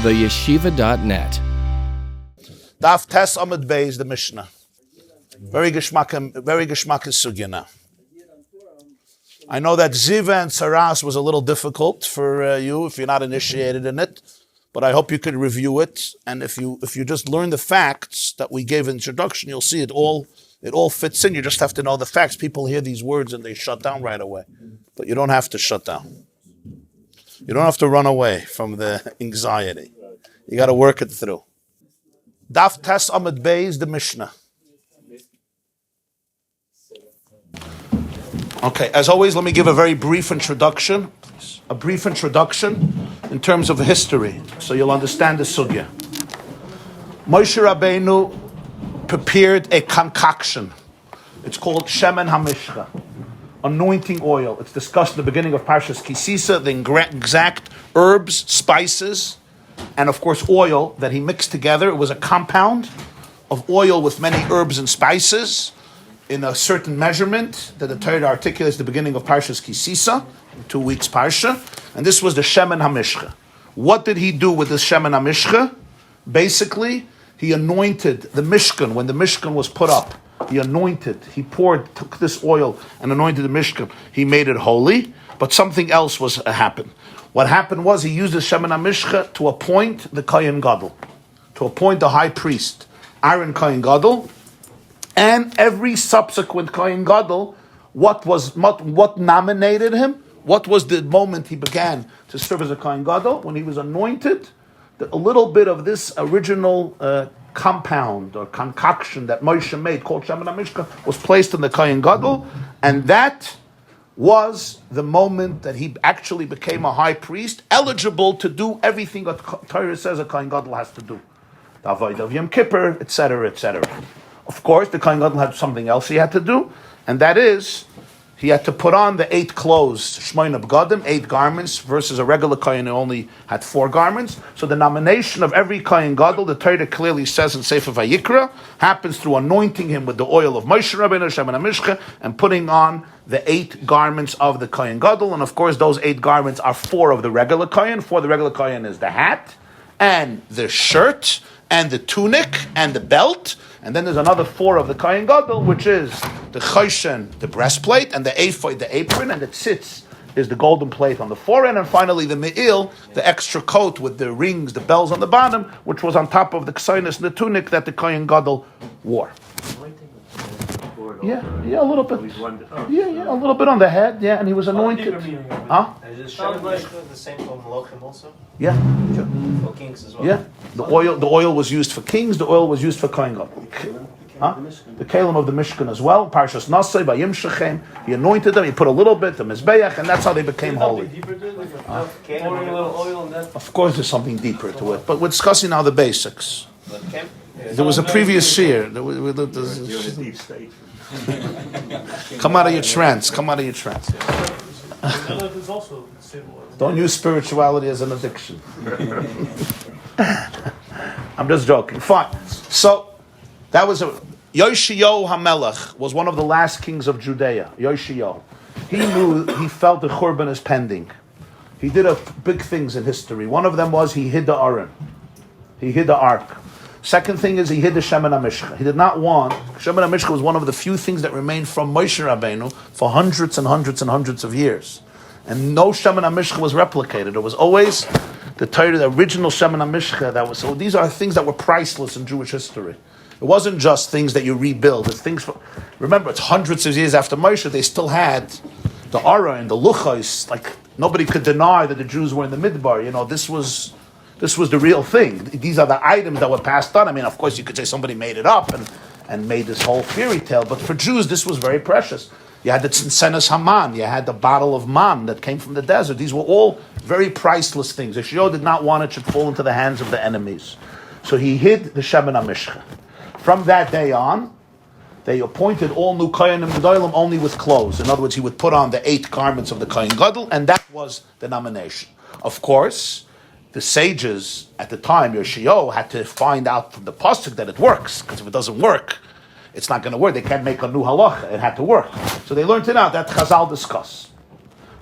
theyeshiva.net. Daf Tes Amud Beis, the Mishnah. Very geschmack sugya now. I know that Ziva and Saras was a little difficult for you if you're not initiated in it, but I hope you could review it. And if you just learn the facts that we gave in introduction, you'll see it all fits in. You just have to know the facts. People hear these words and they shut down right away. But you don't have to shut down. You don't have to run away from the anxiety. You got to work it through. Daf Tes Amud Beis, the Mishnah. Okay, as always, let me give a very brief introduction. A brief introduction in terms of history, so you'll understand the sugya. Moshe Rabbeinu prepared a concoction. It's called Shemen HaMishcha, anointing oil. It's discussed in the beginning of Parshas Kisisa, the exact herbs, spices, and of course oil that he mixed together. It was a compound of oil with many herbs and spices in a certain measurement that the Torah articulates at the beginning of Parshas Kisisa, 2 weeks Parsha, and this was the Shemen HaMishcha. What did he do with this Shemen HaMishcha? Basically, he anointed the Mishkan. When the Mishkan was put up, he took this oil and anointed the Mishkan. He made it holy, but something else happened. What happened was he used the Shemen HaMishcha to appoint the Kohen Gadol, to appoint the high priest, Aaron Kohen Gadol, and every subsequent Kohen Gadol. What nominated him? What was the moment he began to serve as a Kohen Gadol? When he was anointed, a little bit of this original compound or concoction that Moshe made, called Shemen HaMishka, was placed in the Kohen Gadol, and that was the moment that he actually became a high priest, eligible to do everything that Torah says a Kohen Gadol has to do. The Avodah of Yom Kippur, etc., etc. Of course, the Kohen Gadol had something else he had to do, and that is, he had to put on the 8 clothes, Shmoina B'gadim, 8 garments, versus a regular Kohen who only had 4 garments. So the nomination of every Kohen Gadol, the Torah clearly says in Sefer Vayikra, happens through anointing him with the oil of Moshe Rabbeinu, Shemen HaMishcha, and putting on the 8 garments of the Kohen Gadol. And of course, those 8 garments are 4 of the regular Kohen. 4 of the regular Kohen is the hat, and the shirt, and the tunic, and the belt. And then there's another 4 of the Kohen Gadol, which is the choshen, the breastplate, and the ephod, the apron, and the tzitz is the golden plate on the forehead, and finally the me'il, the extra coat with the rings, the bells on the bottom, which was on top of the ksainis and the tunic that the Kohen Gadol wore. Yeah, a little bit. Yeah, a little bit on the head. Yeah, and he was anointed. Huh? Is the same for Malachim also? Yeah. For kings as well. Yeah, the oil was used for kings. The oil was used for Kohen Gadol. Huh? The kalim of the Mishkan as well. Parshas Nasai by Yimshachem. He anointed them. He put a little bit the mizbeach, and that's how they became holy. Of course, there's something deeper to it, but we're discussing now the basics. There was a previous year. Come out of your trance. Don't use spirituality as an addiction. I'm just joking. Fine. So that was Yoshiyahu HaMelech was one of the last kings of Judea. Yoshiyahu. He felt the Churban is pending. He did big things in history. One of them was he hid the Aron. He hid the Ark. Second thing is he hid the Shemen HaMishcha. He did not want. Shemen HaMishcha was one of the few things that remained from Moshe Rabbeinu for hundreds and hundreds and hundreds of years. And no Shemen HaMishcha was replicated. It was always the Torah, the original Shemen HaMishcha that was. So these are things that were priceless in Jewish history. It wasn't just things that you rebuild. It's things. Remember, it's hundreds of years after Moshe. They still had the Ara and the Luchos. Like nobody could deny that the Jews were in the Midbar. This was the real thing. These are the items that were passed on. I mean, of course, you could say somebody made it up and made this whole fairy tale. But for Jews, this was very precious. You had the Tzintzenes Haman. You had the bottle of man that came from the desert. These were all very priceless things. Yeshua did not want it should fall into the hands of the enemies. So he hid the Shemen HaMishcha. From that day on, they appointed all new Kohanim Gedolim only with clothes. In other words, he would put on the 8 garments of the Kohen Gadol, and that was the nomination. Of course, the sages at the time, Yoshiyahu, had to find out from the pasuk that it works, because if it doesn't work, it's not going to work. They can't make a new halacha. It had to work. So they learned it out. That Chazal discuss.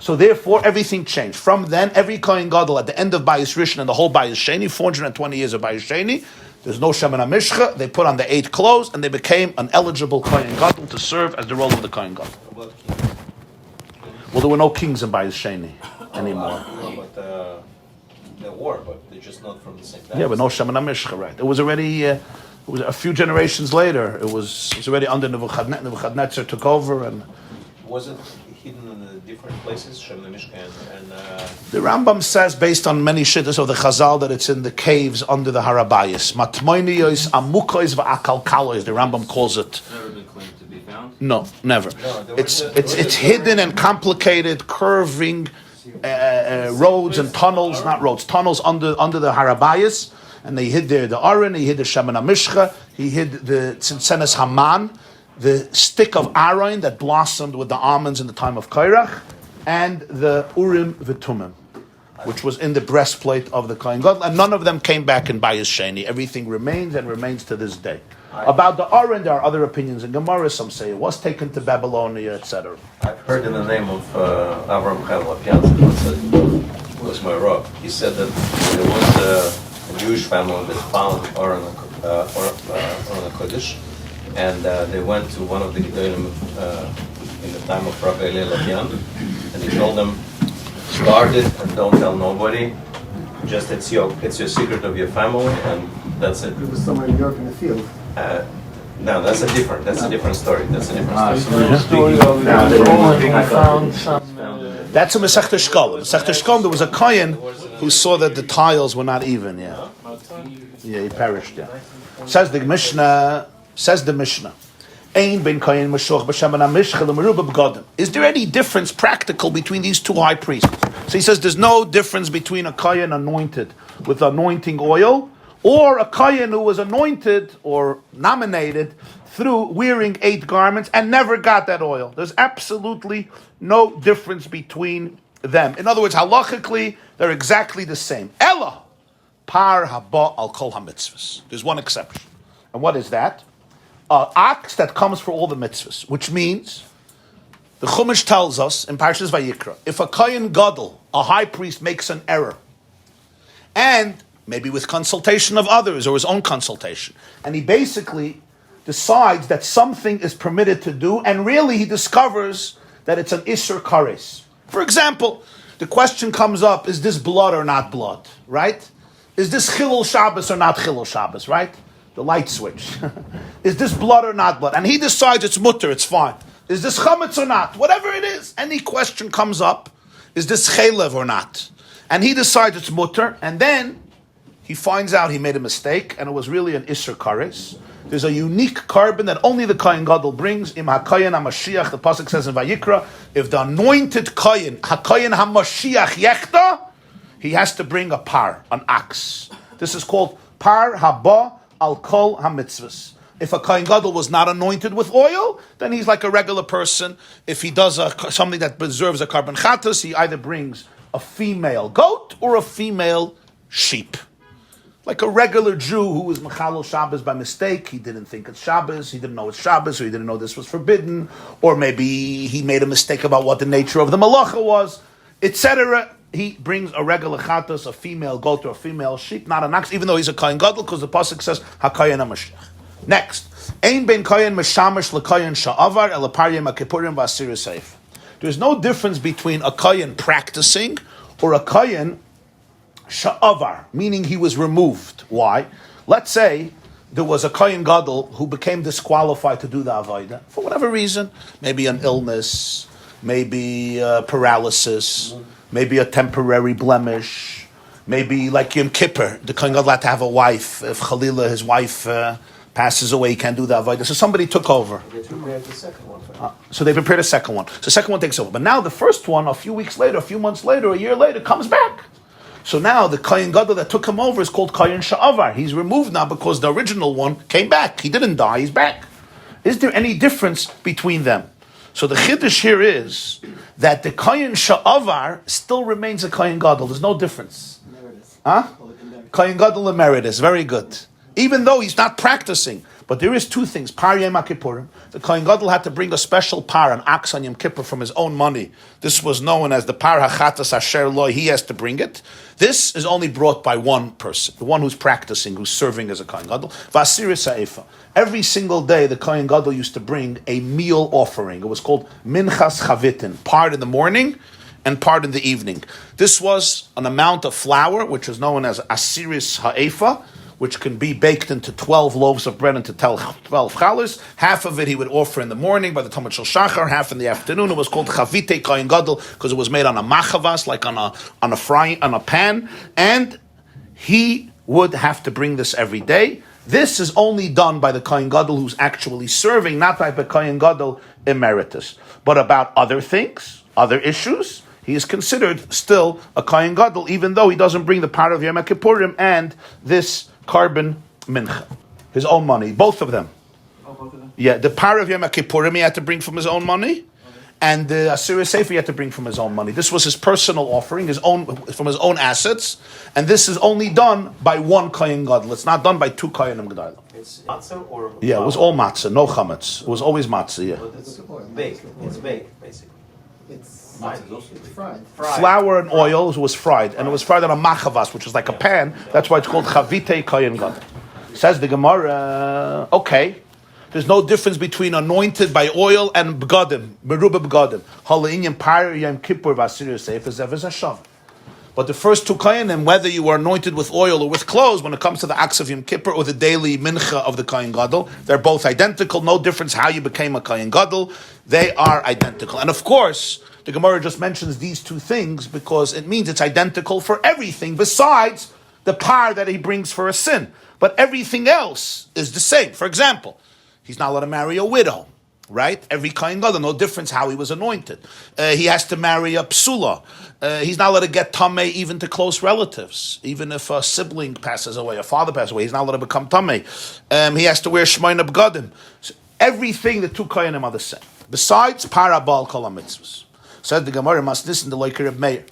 So therefore, everything changed. From then, every Kohen Gadol at the end of Bayis Rishon and the whole Bayis Sheni, 420 years of Bayis Sheni, there's no Shemen HaMishcha, they put on the 8 clothes, and they became an eligible Kohen Gadol to serve as the role of the Kohen Gadol. Well, there were no kings in Bayis Sheni anymore. No, but there were, but they're just not from the same time. Yeah, but no Shemen HaMishcha, right? It was already, it was a few generations later, it was already under Nebuchadnezzar took over, and Was it hidden in different places, Shem Mishka and the Rambam says, based on many shittas of the Chazal, that it's in the caves under the Harabayas. Matmoiniyos, Amukois, Va'akalkalois, the Rambam calls it. Never been claimed to be found? No, never. No, It's hidden and complicated, curving roads and tunnels, not roads, tunnels under the Harabayas. And they hid there the Aron, he hid the Shemen HaMishcha, he hid the Tzintzenes Haman, the stick of Aaron that blossomed with the almonds in the time of Kairach, and the Urim V'Tumim, which was in the breastplate of the Kohen Gadol, and none of them came back in Bayis Sheni. Everything remains and remains to this day. About the Aaron, there are other opinions in Gemarah. Some say it was taken to Babylonia, etc. I've heard in the name of Avram Chaim Lapianza, who was my Rob. He said that there was a Jewish family that found Aron HaKodesh, and they went to one of the Gedolim in the time of Rabbi Lapian, and he told them, guard it and don't tell nobody. Just it's your secret of your family, and that's it. It was somewhere in Europe in the field. No, that's a different story. That's a different Story story. of I found some. That's a Masechta Shkolim. Masechta Shkolim, there was a Kohen who saw that the tiles were not even. Yeah, he perished. Yeah. Says the Mishnah. Is there any difference practical between these two high priests? So he says there's no difference between a Kohen anointed with anointing oil or a Kohen who was anointed or nominated through wearing 8 garments and never got that oil. There's absolutely no difference between them. In other words, halachically, they're exactly the same. Ella, par haba al kol ha-mitzvahs. There's one exception. And what is that? Ox that comes for all the mitzvahs, which means the Chumash tells us in Parshas Vayikra, if a Kohen Gadol, a high priest, makes an error, and maybe with consultation of others or his own consultation, and he basically decides that something is permitted to do, and really he discovers that it's an Isser Kares. For example, the question comes up, is this blood or not blood, right? Is this Chilul Shabbos or not Chilul Shabbos, right? The light switch. Is this blood or not blood? And he decides it's mutter, it's fine. Is this chametz or not? Whatever it is, any question comes up, is this chaylev or not? And he decides it's mutter, and then he finds out he made a mistake, and it was really an Isser Kares. There's a unique carbon that only the Kohen Gadol brings. Im HaKohen HaMashiach, the Pasuk says in Vayikra, if the anointed Kohen, HaKohen HaMashiach Yechta, he has to bring a par, an ox. This is called par haba al kol ha-mitzvahs. If a Kohen Gadol was not anointed with oil, then he's like a regular person. If he does something that preserves a carbon chatas, he either brings a female goat or a female sheep. Like a regular Jew who was Mechalel Shabbos by mistake, he didn't think it's Shabbos, he didn't know it's Shabbos, or he didn't know this was forbidden, or maybe he made a mistake about what the nature of the malacha was, etc. He brings a regular chatas, a female goat or a female sheep, not an ox, even though he's a Kohen Gadol, because the pasuk says HaKohen HaMashiach. Next, Ein ben Kohen meshamish leKohen sha'avar elaparyim haKippurim v'asir seif. There's no difference between a Kohen practicing or a Kohen sha'avar, meaning he was removed. Why? Let's say there was a Kohen Gadol who became disqualified to do the Avodah for whatever reason, maybe an illness, maybe paralysis, maybe a temporary blemish, maybe like Yom Kippur, the Kohen Gadol had to have a wife. If Chalila, his wife, passes away, he can't do the Avodah. So somebody took over. They prepared the second one for him. So they prepared a second one. So the second one takes over. But now the first one, a few weeks later, a few months later, a year later, comes back. So now the Kohen Gadol that took him over is called Kohen Sha'avar. He's removed now because the original one came back. He didn't die, he's back. Is there any difference between them? So the Chiddush here is that the Kohen Sha'avar still remains a Kohen Gadol. There's no difference. Emeritus. Huh? Kohen Gadol Emeritus. Very good. Even though he's not practicing. But there is two things. Par Yom Kippurim. The Kohen Gadol had to bring a special par, an ox on Yom Kippur from his own money. This was known as the par hachatas asher lo. He has to bring it. This is only brought by one person, the one who's practicing, who's serving as a Kohen Gadol. Vasiris ha'efa. Every single day, the Kohen Gadol used to bring a meal offering. It was called minchas chavitin, part in the morning and part in the evening. This was an amount of flour, which is known as asiris ha'efa, which can be baked into 12 loaves of bread into 12 challahs. Half of it he would offer in the morning by the Talmud Shel Shachar, half in the afternoon. It was called chavite kohen gadol because it was made on a machavas, like on a pan, and he would have to bring this every day. This is only done by the kohen gadol who's actually serving, not by the kohen gadol emeritus. But about other things, other issues, he is considered still a kohen gadol, even though he doesn't bring the part of Yom Kippurim and this carbon mincha, his own money, both of them. Oh, both of them? Yeah, the par of Yom Kippurim he had to bring from his own money, and the Asura Sefer he had to bring from his own money. This was his personal offering, from his own assets, and this is only done by one kohen gadol. It's not done by two kohenim gadol. It's matzah or Yeah, it was all matzah, no chametz. It was always matzah. Yeah, But it's baked. It's baked, basically. It's Fried. fried. flour and oil was fried, and it was fried on a machavas, which is like a pan. That's why it's called chavite kohen gadol. Says the Gemarah, okay, there's no difference between anointed by oil and begadim, meruba begadim. Halainyan par Yom Kippur v'asir sefer zevez hashav. But the first two kohenim, whether you were anointed with oil or with clothes, when it comes to the acts of Yom Kippur or the daily mincha of the kohen gadol, they're both identical. No difference how you became a kohen gadol. They are identical, and of course, the Gemarah just mentions these two things because it means it's identical for everything besides the par that he brings for a sin. But everything else is the same. For example, he's not allowed to marry a widow, right? Every kohen gadol, no difference how he was anointed. He has to marry a psula. He's not allowed to get tamei even to close relatives. Even if a sibling passes away, a father passes away, he's not allowed to become tamei. He has to wear shmeina begadim. So everything, the two kohenim are the same. Besides parabal kol mitzvahs. Said the Gemarah, must listen to like Reb Meir.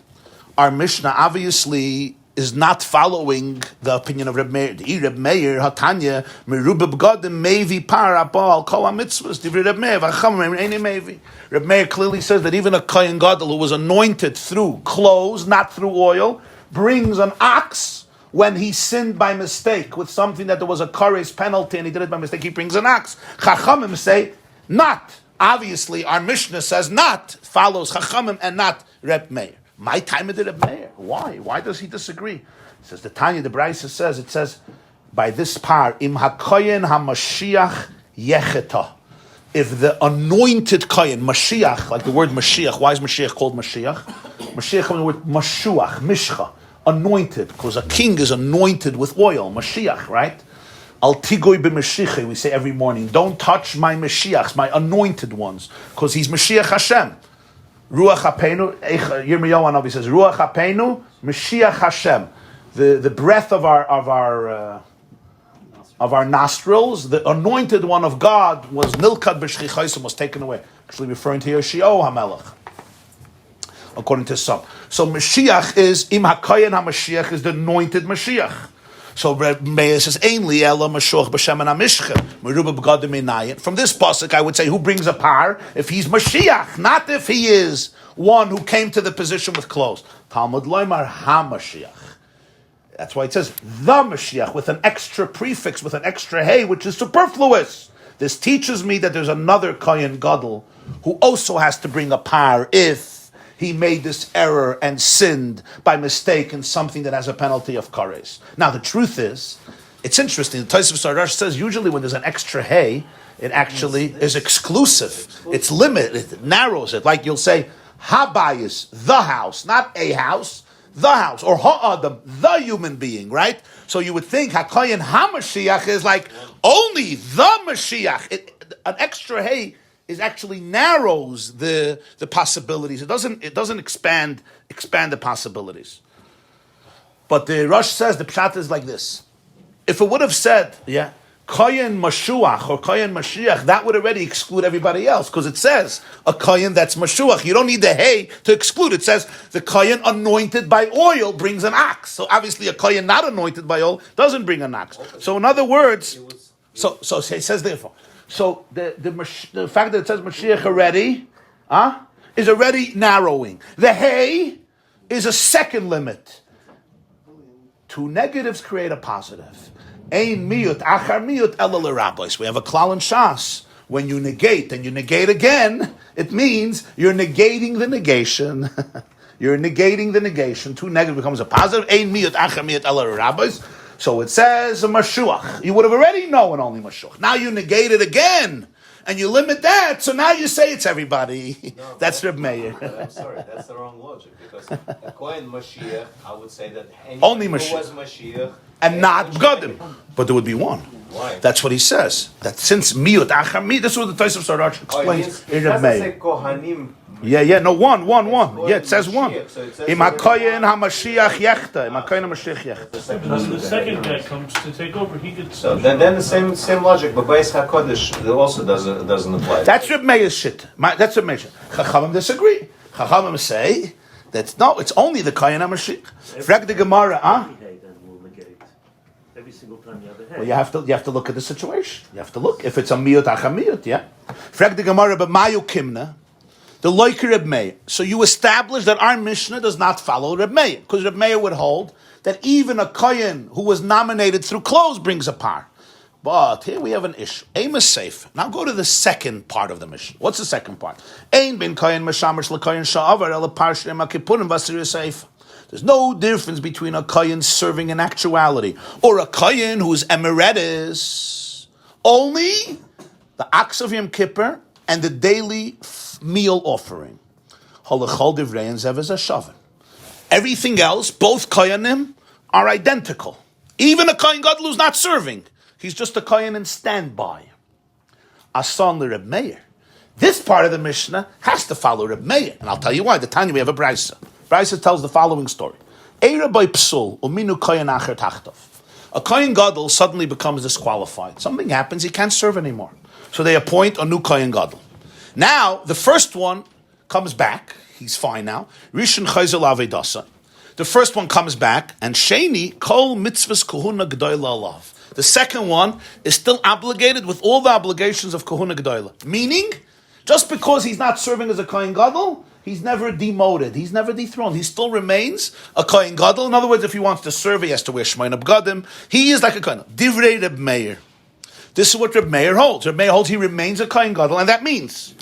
Our Mishnah obviously is not following the opinion of Reb Meir. The Reb Meir, Hatanya, Merubah B'gadim, Mevi Parabal, Kol HaMitzvahs, Divrei Reb Meir, V'achamim, Eini Mevi. Reb Meir clearly says that even a Kohen Gadol who was anointed through clothes, not through oil, brings an ox when he sinned by mistake with something that there was a kares penalty and he did it by mistake, he brings an ox. Chachamim say, not. Obviously, our Mishnah says not, follows Chachamim and not Reb Meir. My time of the Reb Meir. Why? Why does he disagree? It says, the Tanya, the Brisa says, it says, by this par, Im HaKoyen HaMashiach Yecheta. If the anointed Kohen, Mashiach, like the word Mashiach, why is Mashiach called Mashiach? Mashiach comes from the word Mashuach, Mishcha, anointed, because a king is anointed with oil, Mashiach, right? Al tigoy b'Mashiach, we say every morning, don't touch my Mashiachs, my anointed ones, because he's Mashiach Hashem. Ruach Hapeinu, Yirmiyahu Hanavi says, Ruach Hapeinu, Mashiach Hashem. The breath of our nostrils, the anointed one of God was Nilkad b'Shchichaisim, was taken away. Actually referring to Yoshio HaMelech, according to some. So Mashiach is, Im HaKoyen HaMashiach is the anointed Mashiach. So Reb Meir says, Ein li ela mashuach b'shem hamishcha meruba b'gadim einayin. From this pasuk, I would say, who brings a par? If he's Mashiach, not if he is one who came to the position with clothes. Talmud loymar ha-Mashiach. That's why it says the Mashiach with an extra prefix, with an extra hey, which is superfluous. This teaches me that there's another kohen gadol who also has to bring a par if he made this error and sinned by mistake in something that has a penalty of kares. Now, the truth is, it's interesting. The Tosfos Sarash says usually when there's an extra hey, it actually is exclusive. It's limited. It narrows it. Like you'll say, habayis, the house, not a house, the house, or ha'adam, the human being, right? So you would think HaKoyen HaMashiach is like only the Mashiach. An extra hey is actually narrows the possibilities. It doesn't expand the possibilities. But the Rosh says the pshat is like this. If it would have said, Kohen Mashuach or Kohen Mashiach, that would already exclude everybody else, because it says a Kohen that's Mashuach. You don't need the hay to exclude. It says the Kohen anointed by oil brings an ox. So obviously a Kohen not anointed by oil doesn't bring an ox. So in other words, So it says therefore. So the fact that it says Mashiach already, is already narrowing. The hay is a second limit. Two negatives create a positive. Ein miyut achar miyut ela l'rabbis. We have a klal in Shas. When you negate and you negate again, it means you're negating the negation. You're negating the negation. Two negative becomes a positive. Ein miyut achar miyut ela l'rabbis. So it says a mashuach. You would have already known only mashuach. Now you negate it again, and you limit that. So now you say it's everybody. No, that's Reb Meir. I'm sorry, that's the wrong logic. Because according to Mashiach, I would say that Only anyone Mashiach. who was Mashiach And not Gadim. But there would be one. Why? That's what he says. That since miyut achar miyut, this is what the Tosaf Sarach explains in Reb Meir. Kohanim. No, one. Yeah, it says Mashiach, one. so it says Im hakoyen hamashiach yechta. Im hakoyen hamashiach yechta. When the second guy comes to take over, he gets. So then the same logic, but Beis HaKodesh also doesn't apply. That's Reb Meir's shit. That's Reb Meir's shit. Chachamim disagree. Chachamim say that no, it's only the kohen hamashiach. Frag the Gemarah, Every single time you have a head. Well, you have to look at the situation. You have to look if it's a miyut achar miyut. Yeah. Frag the Gemarah, but mayu kimna. The loiker Reb Meir. So you establish that our Mishnah does not follow Reb Meir, because Reb Meir would hold that even a kohen who was nominated through clothes brings a par. But here we have an issue. Aim is safe. Now go to the second part of the Mishnah. What's the second part? Ein bin kohen mashamish lekohen sha'avar el parshem akipurim vasir safe. There's no difference between a kohen serving in actuality or a kohen who's emeritus. Only the ox of Yom Kippur and the daily meal offering. Everything else, both koyanim are identical. Even a kohen gadol who's not serving, he's just a kohen in standby. Asan Reb Meir. This part of the Mishnah has to follow Reb Meir, and I'll tell you why. The Tanya we have a brisa. Brisa tells the following story: A kohen gadol suddenly becomes disqualified. Something happens; he can't serve anymore. So they appoint a new kohen gadol. Now, the first one comes back. He's fine now. Rishon chayzel avedasa. The first one comes back, and Sheni kol mitzvahs kahuna gedoyla alav. The second one is still obligated with all the obligations of kahuna gedoyla. Meaning, just because he's not serving as a kohen gadol, he's never demoted. He's never dethroned. He still remains a kohen gadol. In other words, if he wants to serve, he has to wear shmeina b'gadim. He is like a kohen. Divrei Reb Meir. This is what Reb Meir holds. Reb Meir holds he remains a kohen gadol, and that means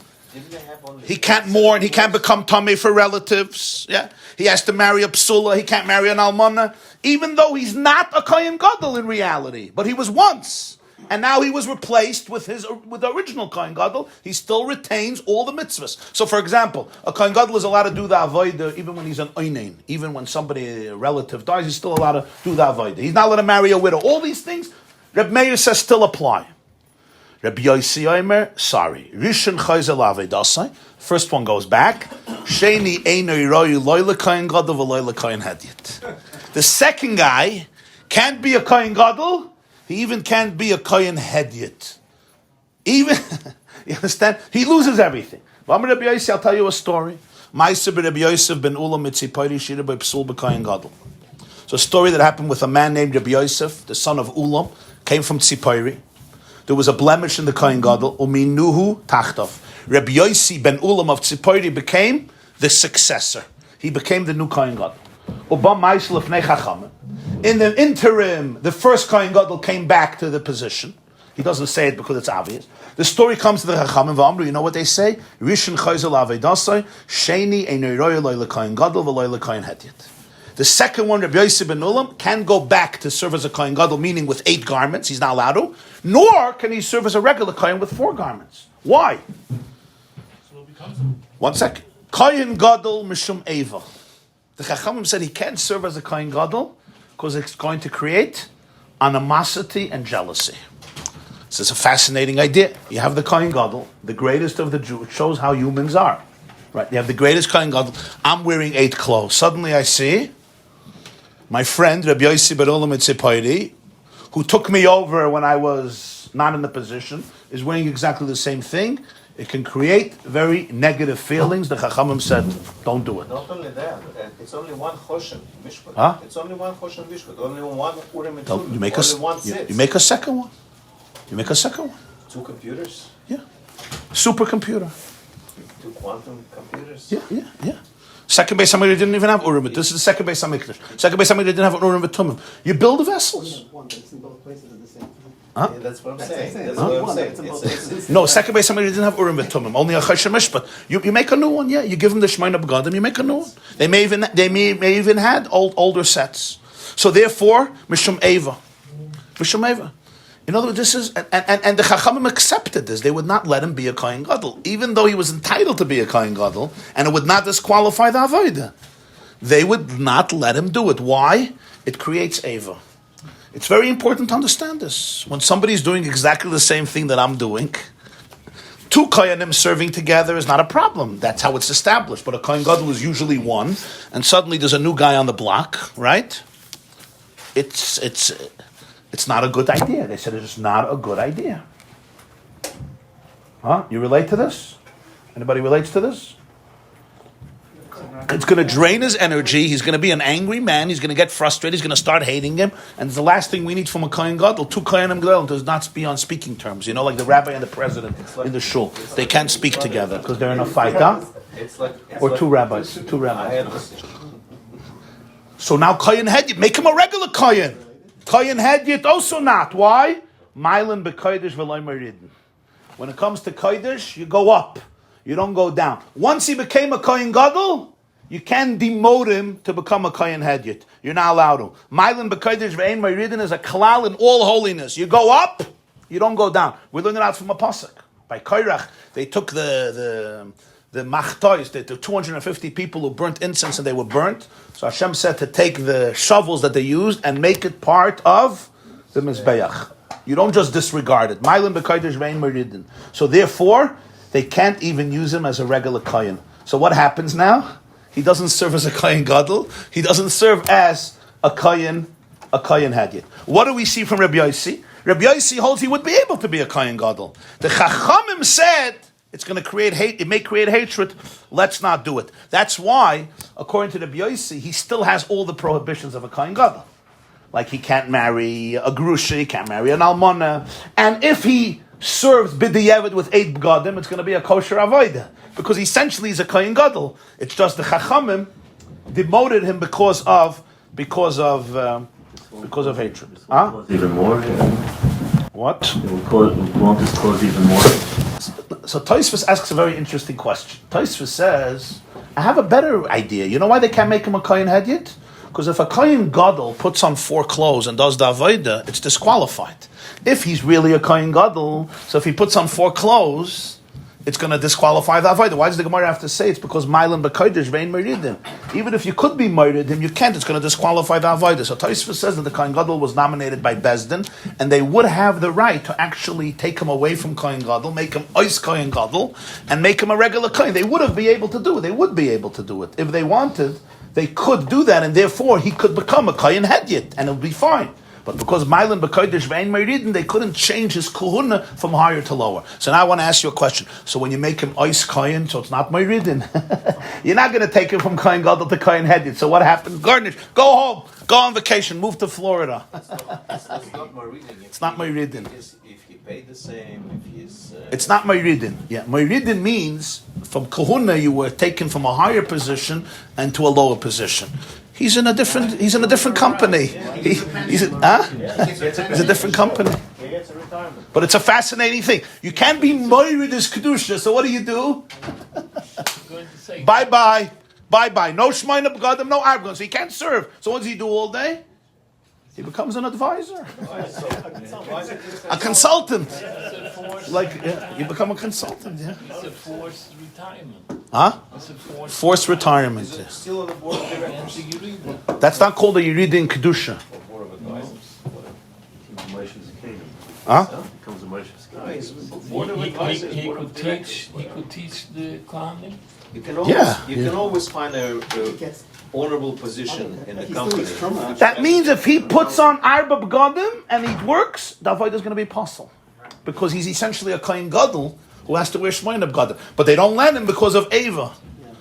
he can't mourn, he can't become tamei for relatives. Yeah, he has to marry a psula, he can't marry an almana, even though he's not a kohen gadol in reality, but he was once, and now he was replaced with the original kohen gadol. He still retains all the mitzvahs. So, for example, a kohen gadol is allowed to do the avodah even when he's an oinen, even when a relative dies, he's still allowed to do the avodah. He's not allowed to marry a widow. All these things, Reb Meir says, still apply. Rabbi Yossi Omer, sorry. Rishon chayzel avedasai. First one goes back. Sheni einoi royu loy l'kohen gadol v'loy l'kohen hedyet. The second guy can't be a kohen gadol. He even can't be a kohen hedyet. Even, you understand? He loses everything. Rabbi Yossi, I'll tell you a story. Ma'aseh Rabbi Yosef ben Ulam mitzipori shira by psul b'kohen gadol. So a story that happened with a man named Rabbi Yosef, the son of Ulam, came from Tzipori. There was a blemish in the kohen gadol. Uminuhu tachtov. Rabbi Yossi ben Ulam of Tzipori became the successor. He became the new kohen gadol. In the interim, the first kohen gadol came back to the position. He doesn't say it because it's obvious. The story comes to the Chachamim v'amru. You know what they say? Rishon chayzel avedasai sheni einoi roya loy l'kohen gadol v'loy l'kohen hedyet. The second one, Rabbi Yosef ben Ulam, can go back to serve as a kohen gadol, meaning with 8 garments. He's not allowed to. Nor can he serve as a regular kohen with 4 garments. Why? So it becomes 1 second. Kohen gadol mishum eva. The Chachamim said he can't serve as a kohen gadol because it's going to create animosity and jealousy. This is a fascinating idea. You have the kohen gadol, the greatest of the Jews. It shows how humans are. Right? You have the greatest kohen gadol. I'm wearing 8 clothes. Suddenly I see my friend Rabbi Yossi ben Ulam Tzipori, who took me over when I was not in the position, is wearing exactly the same thing. It can create very negative feelings. The Chachamim said, don't do it. Not only that, it's only one choshen mishpat. Huh? It's only one choshen mishpat. Only one urim and You make only one you make a second one. You make a second one. 2 computers? Yeah. Supercomputer. 2 quantum computers? Yeah. Second base Hamikdash didn't even have Urim. This is the second base Hamikdash. Second base Hamikdash didn't have an Urim v'Tumim. You build vessels. One that's in both places at the same time. Huh? Yeah, that's what I'm That's saying. what I'm That's saying. what I'm One saying. that's in both places. No, second base Hamikdash didn't have Urim v'Tumim. Only a Choshen Mishpat. You make a new one. Yeah, you give them the Shemaina B'Gadim. You make a new one. They may even had older sets. So therefore, Mishum Eva. In other words, this is and the Chachamim accepted this. They would not let him be a Kohen Gadol, even though he was entitled to be a Kohen Gadol, and it would not disqualify the Avodah. They would not let him do it. Why? It creates Eva. It's very important to understand this. When somebody's doing exactly the same thing that I'm doing, 2 Kohanim serving together is not a problem. That's how it's established. But a Kohen Gadol is usually one, and suddenly there's a new guy on the block, right? It's not a good idea. They said it's not a good idea. Huh? You relate to this? Anybody relates to this? It's going to drain his energy. He's going to be an angry man. He's going to get frustrated. He's going to start hating him. And the last thing we need from a Kohen Gadol, 2 Kohanim Gadol, does not be on speaking terms. You know, like the rabbi and the president in the shul. They can't speak together because they're in a fight, huh? Or 2 rabbis. 2 rabbis. So now Kohen Hedyot, make him a regular Kohen. Kohen Hedyot also not. Why? Mailen b'kodesh v'loy meridin. When it comes to kodesh, you go up. You don't go down. Once he became a Kohen Gadol, you can demote him to become a Kohen Hedyot. You're not allowed to. Mailen b'kodesh v'ein meridin is a klal in all holiness. You go up, you don't go down. We learned it out from a pasuk. By Korach, they took the machtois, the 250 people who burnt incense and they were burnt. So Hashem said to take the shovels that they used and make it part of the Mizbeach. You don't just disregard it. Mailen b'kodesh v'ein meridin. So therefore, they can't even use him as a regular Kohen. So what happens now? He doesn't serve as a Kohen Gadol. He doesn't serve as a Kohen Hedyot. What do we see from Rabbi Yossi? Rabbi Yossi holds he would be able to be a Kohen Gadol. The Chachamim said it's going to create hate. It may create hatred. Let's not do it. That's why, according to Rabbi Yossi, he still has all the prohibitions of a Kohen Gadol. Like he can't marry a grusha, he can't marry an almana, and if he serves b'diavad with 8 b'gadim, it's going to be a kosher avodah because essentially he's a Kohen Gadol. It's just the Chachamim demoted him because of hatred. Huh? Even more. What? Won't this cause even more? So Tosfos asks a very interesting question. Tosfos says, I have a better idea. You know why they can't make him a Kohen Hedyot? Because if a Kohen Gadol puts on 4 clothes and does the Avodah, it's disqualified. If he's really a Kohen Gadol, so if he puts on 4 clothes, it's going to disqualify the Avodah. Why does the Gemarah have to say it's because Mailen b'kodesh vein meridim? Even if you could be meridim, you can't. It's going to disqualify the Avodah. So Tosfos says that the Kohen Gadol was nominated by Bezdin, and they would have the right to actually take him away from Kohen Gadol, make him Ois Kohen Gadol, and make him a regular Kohen. They would have been able to do it. They would be able to do it if they wanted. They could do that, and therefore he could become a Kohen Hedyot, and it would be fine. But because Mailen b'kodesh ve'ein meridin, they couldn't change his kuhuna from higher to lower. So now I want to ask you a question. So when you make him Ois Kohen, so it's not meridin. You're not going to take him from Kohen Gadol to Kohen Hedyot. So what happens? Garnish, go home, go on vacation, move to Florida. It's not meridin. It's not meridin. If he paid the same, if he's... It's not meridin. Yeah, meridin means from kahuna you were taken from a higher position and to a lower position. He's in a different company. He's a different company. But it's a fascinating thing. You can't be moirid as kedusha. So what do? Bye. No shemaina b'gadim, no argon. So he can't serve. So what does he do all day? He becomes an advisor, a consultant. You become a consultant. Yeah. It's a forced retirement. Huh? It's a Forced retirement. Still on the board of directors? That's not called a Yerid in Kedusha. Board of advisors? Huh? Becomes a Moshe's No, king. he's board of advisors, He board could of directors. teach the climbing. You can always find a Gets- honorable position in the He's company. doing Truma. That means if he puts on Arba B'Gadim and he works, the avodah is going to be apostle. Because he's essentially a Kohen Gadol who has to wear Shemaina B'Gadim. But they don't let him because of Eva.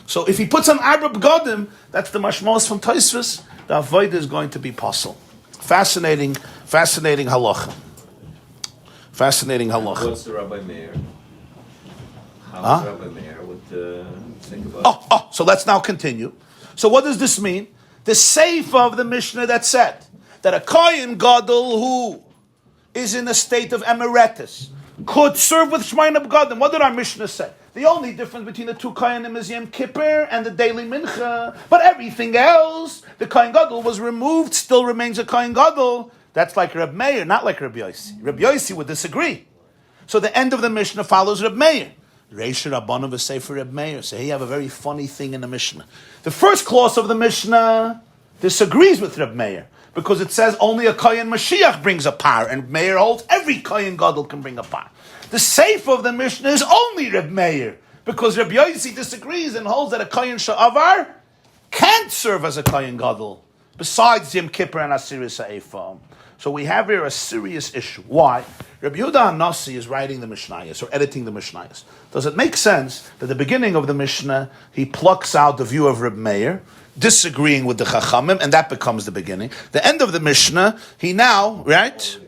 So if he puts on Arba B'Gadim, that's the mashmos from Tosfos, the avodah is going to be apostle. Fascinating halacha. Fascinating halacha. What's the Rabbi Meir? How Huh? Rabbi Meir would think about it? So let's now continue. So what does this mean? The seif of the Mishnah that said that a Kohen Gadol who is in a state of emeritus could serve with Shemayin Begadim. What did our Mishnah say? The only difference between the two Kohanim is Yom Kippur and the daily Mincha. But everything else, the Kohen Gadol was removed, still remains a Kohen Gadol. That's like Reb Meir, not like Rabbi Yossi. Rabbi Yossi would disagree. So the end of the Mishnah follows Reb Meir. Reish Rabbanu v'Sefer Reb Meir. So here you have a very funny thing in the Mishnah. The first clause of the Mishnah disagrees with Reb Meir because it says only a Kohen Mashiach brings a par, and Meir holds every Kohen Gadol can bring a par. The seif of the Mishnah is only Reb Meir because Reb Yossi disagrees and holds that a Kohen Sha'avar can't serve as a Kohen Gadol besides Yom Kippur and Asiris Ha'efam. So we have here a serious issue. Why? Rabbi Yehuda HaNasi is writing the Mishnayos or editing the Mishnayos. Does it make sense that the beginning of the Mishnah he plucks out the view of Reb Meir, disagreeing with the Chachamim, and that becomes the beginning? The end of the Mishnah, he now, right?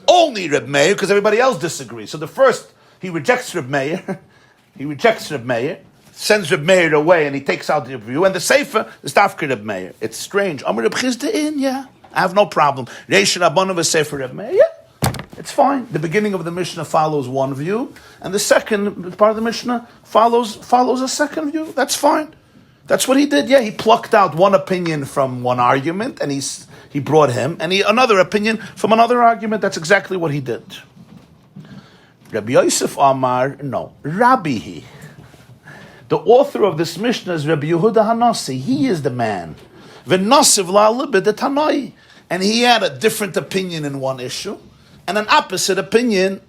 Only Reb Meir, because everybody else disagrees. So the first, he rejects Reb Meir, sends Reb Meir away, and he takes out the view, and the Sefer is Dafka Reb Meir. It's strange. Amar Reb Chizda in, yeah. I have no problem. Reish Rabbanu v'Sefer Reb Meir, yeah. It's fine. The beginning of the Mishnah follows one view, and the second part of the Mishnah follows a second view. That's fine. That's what he did. Yeah, he plucked out one opinion from one argument, and he brought him, and another opinion from another argument. That's exactly what he did. Rabbi Yosef Amar, no, Rabbi he. The author of this Mishnah is Rabbi Yehuda HaNasi. He is the man. V'nasiv la'alibid Tanai. And he had a different opinion in one issue, and an opposite opinion,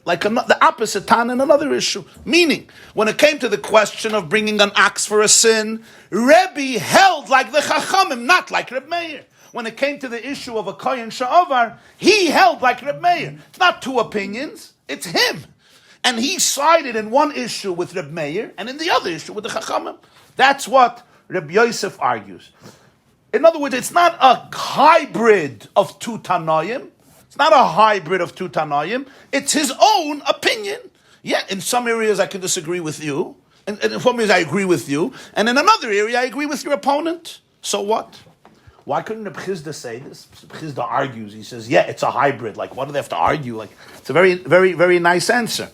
the opposite tan in another issue. Meaning, when it came to the question of bringing an ox for a sin, Rebbe held like the Chachamim, not like Reb Meir. When it came to the issue of a Kohen Sha'avar, he held like Reb Meir. It's not two opinions, it's him. And he sided in one issue with Reb Meir, and in the other issue with the Chachamim. That's what Reb Yosef argues. In other words, it's not a hybrid of two Tanoim. It's not a hybrid of two Tanoim. It's his own opinion. Yeah, in some areas I can disagree with you, and in some areas I agree with you, and in another area I agree with your opponent. So what? Why couldn't Reb Chizda say this? Reb Chizda argues. He says, yeah, it's a hybrid. Like, what do they have to argue? Like, it's a very, very, very nice answer.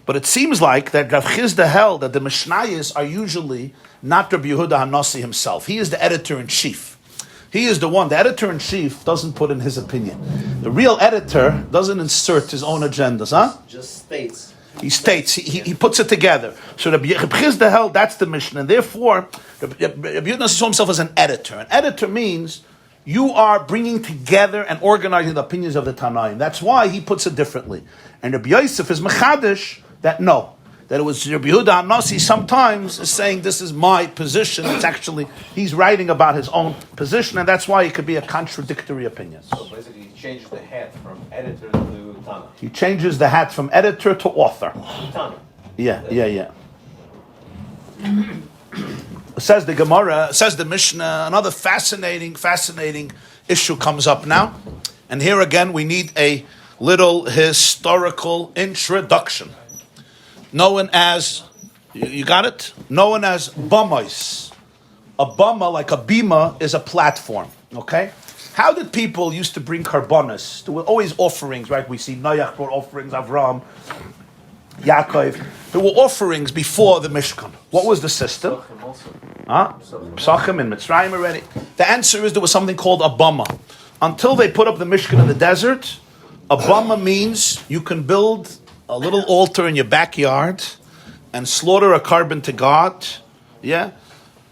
But it seems like that Rav Chizda held that the Mishnayos are usually not Rabbi Yehuda HaNasi himself. He is the editor-in-chief. He is the one. The editor-in-chief doesn't put in his opinion. The real editor doesn't insert his own agendas, huh? Just states. He states, he puts it together. So Rabbi Chizda held that's the Mishnah. And therefore, Rabbi Yehuda saw himself as an editor. An editor means you are bringing together and organizing the opinions of the Tanaim. That's why he puts it differently. And Rabbi Yosef is mechadish that it was Rabbi Yehuda HaNasi sometimes is saying this is my position. It's actually, he's writing about his own position, and that's why it could be a contradictory opinion. So basically, he changed the hat from editor to Tana. He changes the hat from editor to author. Tana. Yeah. Says the Gemarah, says the Mishnah, another fascinating issue comes up now. And here again, we need a little historical introduction. Known as, you got it? Known as bamais. A bama, like a bima, is a platform. Okay? How did people used to bring karbonos? There were always offerings, right? We see Noach brought offerings, Avram, Yaakov. There were offerings before the Mishkan. What was the system? Psachim in Mitzrayim already. The answer is there was something called a bama. Until they put up the Mishkan in the desert, a bama means you can build a little altar in your backyard and slaughter a carbon to God. Yeah?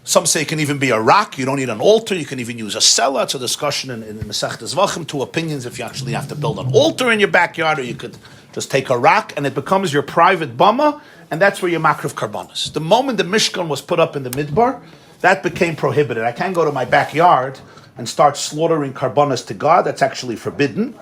Some say it can even be a rock. You don't need an altar. You can even use a cellar. It's a discussion in Masechtas Zvachim. Two opinions if you actually have to build an altar in your backyard, or you could just take a rock and it becomes your private bama, and that's where your makriv karbanos. The moment the Mishkan was put up in the Midbar, that became prohibited. I can't go to my backyard and start slaughtering karbanos to God. That's actually forbidden.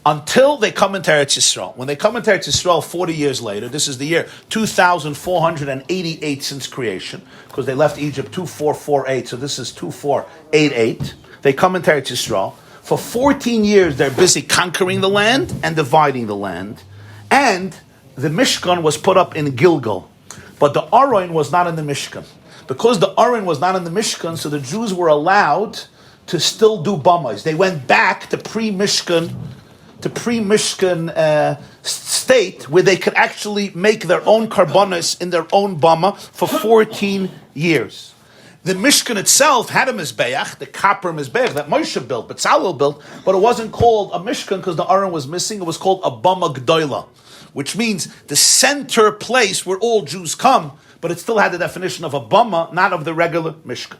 Until they come into Eretz Yisrael. When they come into Eretz Yisrael 40 years later, this is the year 2488 since creation, because they left Egypt 2448, so this is 2488. They come into Eretz Yisrael. For 14 years, they're busy conquering the land and dividing the land. And the Mishkan was put up in Gilgal. But the Aron was not in the Mishkan. Because the Aron was not in the Mishkan, so the Jews were allowed to still do Bamas. They went back to pre-Mishkan state where they could actually make their own karbonos in their own Bama for 14 years. The Mishkan itself had a Mizbeach, the copper Mizbeach that Moshe built, but Tzalel built, but it wasn't called a Mishkan because the Aron was missing. It was called a Bama Gdoila, which means the center place where all Jews come, but it still had the definition of a Bama, not of the regular Mishkan.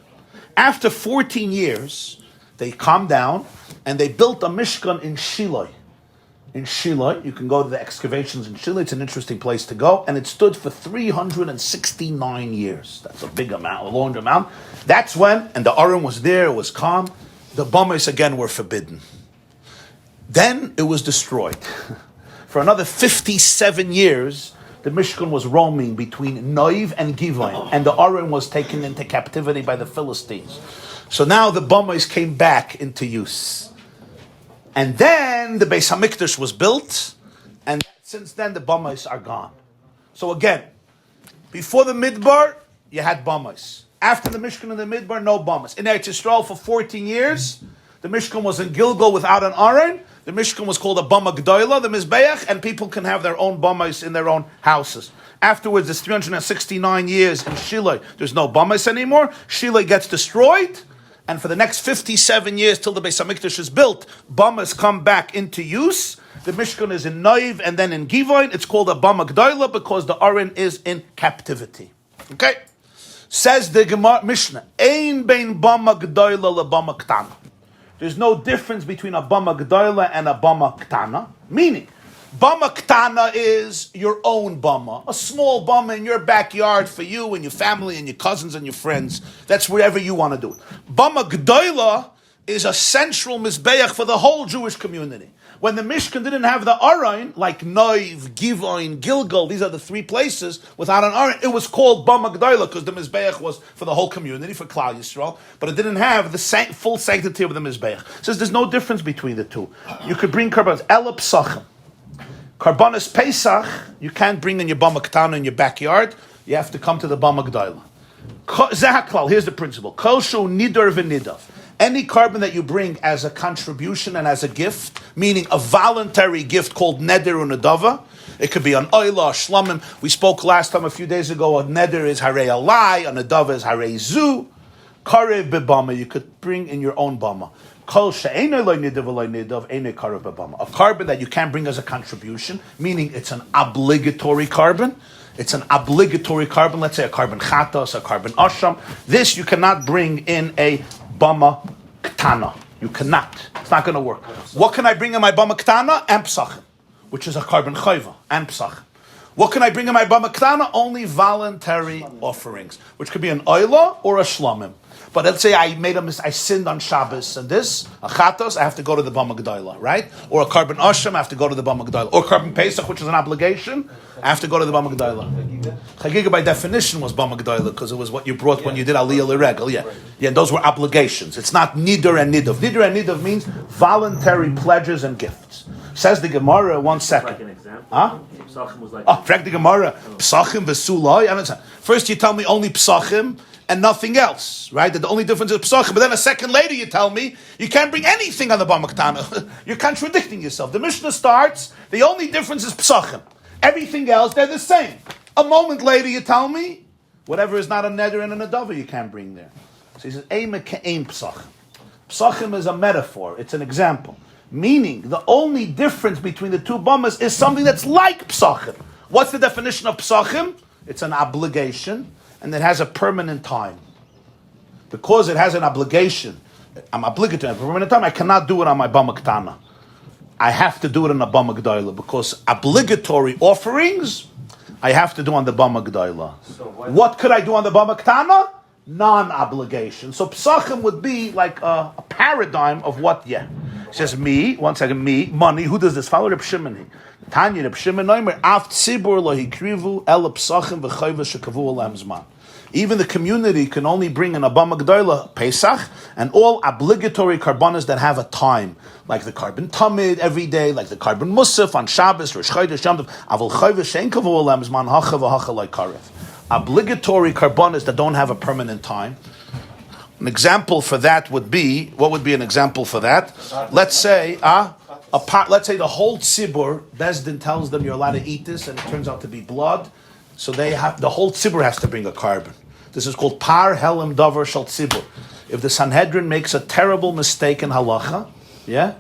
After 14 years, they calmed down and they built a Mishkan in Shiloh. In Shiloh, you can go to the excavations in Shiloh. It's an interesting place to go. And it stood for 369 years. That's a big amount, a long amount. That's when, and the Aron was there, it was calm. The Bamas again were forbidden. Then it was destroyed. For another 57 years, the Mishkan was roaming between Noiv and Givon. And the Aron was taken into captivity by the Philistines. So now the Bamas came back into use. And then the Beis HaMikdash was built, and since then the Bamas are gone. So again, before the Midbar, you had Bamas. After the Mishkan and the Midbar, no Bamas. In Eretz Yisrael for 14 years, the Mishkan was in Gilgal without an Aron. The Mishkan was called a Bama Gdoila, the Mizbeach, and people can have their own Bamas in their own houses. Afterwards, there's 369 years in Shiloh. There's no Bamas anymore. Shiloh gets destroyed. And for the next 57 years till the Beis HaMikdash is built, Bamas come back into use. The Mishkan is in Noiv and then in Givon. It's called a Bama Gdoila because the Aron is in captivity. Okay? Says the Gemarah Mishnah, Ein bein Bama Gdoila le Bama Ktana. There's no difference between a Bama Gdoila and a Bama Ktana. Meaning, Bama Ktana is your own Bama. A small Bama in your backyard for you and your family and your cousins and your friends. That's wherever you want to do it. Bama Gdoila is a central Mizbeach for the whole Jewish community. When the Mishkan didn't have the Aron, like Noiv, Givon, Gilgal, these are the three places without an Aron, it was called Bama Gdoila because the Mizbeach was for the whole community, for Klal Yisrael, but it didn't have the full sanctity of the Mizbeach. It says there's no difference between the two. You could bring karbanos, Ela Psachim. Karbanos Pesach, you can't bring in your Bama Ktana in your backyard. You have to come to the Bama Gdoila. Zahaklal, here's the principle. Kol shu nidar v'nidav. Any carbon that you bring as a contribution and as a gift, meaning a voluntary gift called neder unadava, it could be an oila, shlamim. We spoke last time a few days ago, a neder is harei alai, a nadava is harei zu. Karev bebama, you could bring in your own bama. A carbon that you can't bring as a contribution, meaning it's an obligatory carbon. It's an obligatory carbon, let's say a carbon chatas, a carbon asham. This you cannot bring in a bama ktana. You cannot. It's not going to work. What can I bring in my bama ktana? And psachim, which is a carbon chayva, and psachim. What can I bring in my bama ktana? Only voluntary offerings, which could be an oila or a shlamim. But let's say I sinned on Shabbos and this, a chatos, I have to go to the Bama Gdoila, right? Or a carbon asham, I have to go to the Bama Gdoila. Or carbon Pesach, which is an obligation, I have to go to the Bama Gdoila. Chagiga by definition was Bama Gdoila because it was what you brought when you did Aliyah L'Regel, Yeah, those were obligations. It's not Nidar and Nidav. Nidar and Nidav means voluntary pledges and gifts. Says the Gemarah, 1 second. Like an example. Huh? Psachim was like... Oh, the Gemarah. Psachim v'sulai. I understand. First you tell me only Psachim, and nothing else, right? That the only difference is psachim. But then a second later you tell me you can't bring anything on the Bama Ktana. You're contradicting yourself. The Mishnah starts, the only difference is psachim. Everything else, they're the same. A moment later you tell me, whatever is not a neder and a nadava you can't bring there. So he says, Eime ke'eim psachim. Psachim is a metaphor. It's an example. Meaning, the only difference between the two Bamas is something that's like psachim. What's the definition of psachim? It's an obligation. And it has a permanent time. Because it has an obligation, I'm obligated to have a permanent time, I cannot do it on my Bama Ktana. I have to do it on the Bama Gdoila, because obligatory offerings, I have to do on the Bama Gdoila. So what could I do on the Bama Ktana? Non-obligation. So Psachim would be like a paradigm of what, It says me, 1 second, me, money, who does this? Follow Reb Shimon. Tanya, Reb Shimon Noimer, Av Tzibur lo hikrivu el psachim v'chayva shekavu olam zman. Even the community can only bring an Abba Magdoila Pesach and all obligatory karbanas that have a time, like the carbon tamid every day, like the carbon musaf on Shabbos, Rosh Chodesh, Yom Tov, Avol Chayve Shein Kavu Olam Zman Hacha V'Hacha Like Karev. Obligatory karbanas that don't have a permanent time. An example for that would be, what would be an example for that? Let's say, let's say the whole tzibur, Bezdin tells them you're allowed to eat this, and it turns out to be blood. So the whole tzibur has to bring a carbon. This is called par helim davar shal tzibur. If the Sanhedrin makes a terrible mistake in halacha, yeah,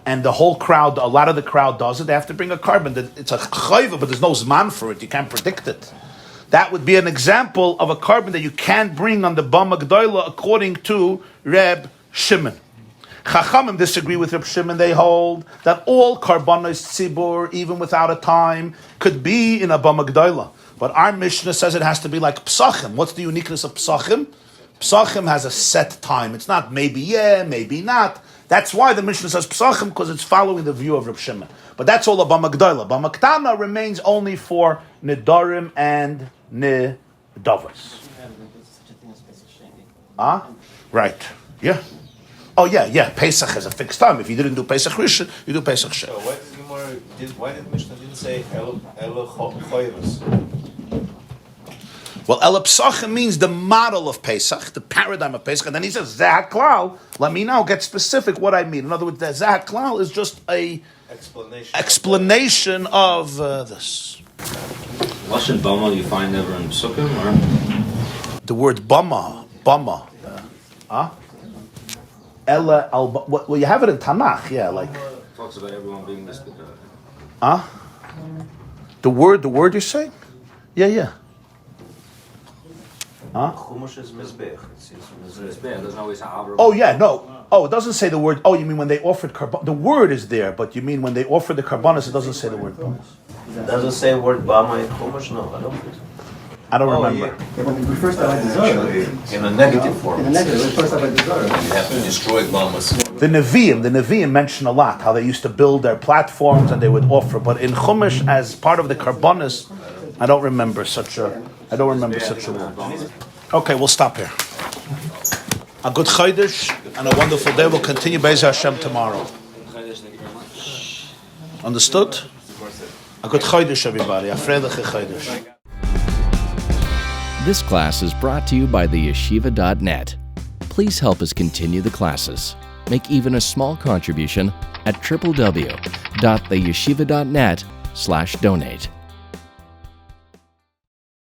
and the whole crowd, a lot of the crowd does it, they have to bring a carbon. It's a chayva, but there's no zman for it. You can't predict it. That would be an example of a carbon that you can't bring on the Bama Gdoila according to Reb Shimon. Chachamim disagree with Reb Shimon. They hold that all karbanos tzibur, even without a time, could be in a Bama Gdoila. But our Mishnah says it has to be like Psachim. What's the uniqueness of Psachim? Psachim has a set time. It's not maybe yeah, maybe not. That's why the Mishnah says Psachim, because it's following the view of Reb Shimon. But that's all a Bama Gdoila. Bama Ktana remains only for Nidarim and Nidavas. Right. Yeah. Oh yeah. Pesach has a fixed time. If you didn't do Pesach Rishon, you do Pesach Sheni. So why did Mishnah didn't say Elo Choyvus? Well, El Psachim means the model of Pesach, the paradigm of Pesach, and then he says Zah Klal. Let me now get specific what I mean. In other words, the Zah Klal is just a explanation of this. Lashon Bama you find never in Psukim, or? The word Bama. Ella al. Well, you have it in Tanakh, yeah, like. Talks about everyone being listed. The word you're saying? Yeah. Chumash is Mizbech. It doesn't always have. Oh yeah, no. Oh, it doesn't say the word. Oh, you mean when they offered karban? The word is there, but you mean when they offered the karbanos, it doesn't say the word Bamas. It doesn't say word Bama in Chumash? No, I don't think so. I don't remember. Yeah, but it refers to like the Zohar. In a negative form. In the negative, it refers to like the Zohar. You have to destroy Bamas. The Nevi'im mention a lot how they used to build their platforms and they would offer. But in Chumash, as part of the karbanos, I don't remember such a word. Okay, we'll stop here. A good Chodesh and a wonderful day. We'll continue Be'ez Hashem tomorrow. Understood? A good Chodesh, everybody. A freiliche Chodesh. This class is brought to you by theyeshiva.net. Please help us continue the classes. Make even a small contribution at www.theyeshiva.net/donate.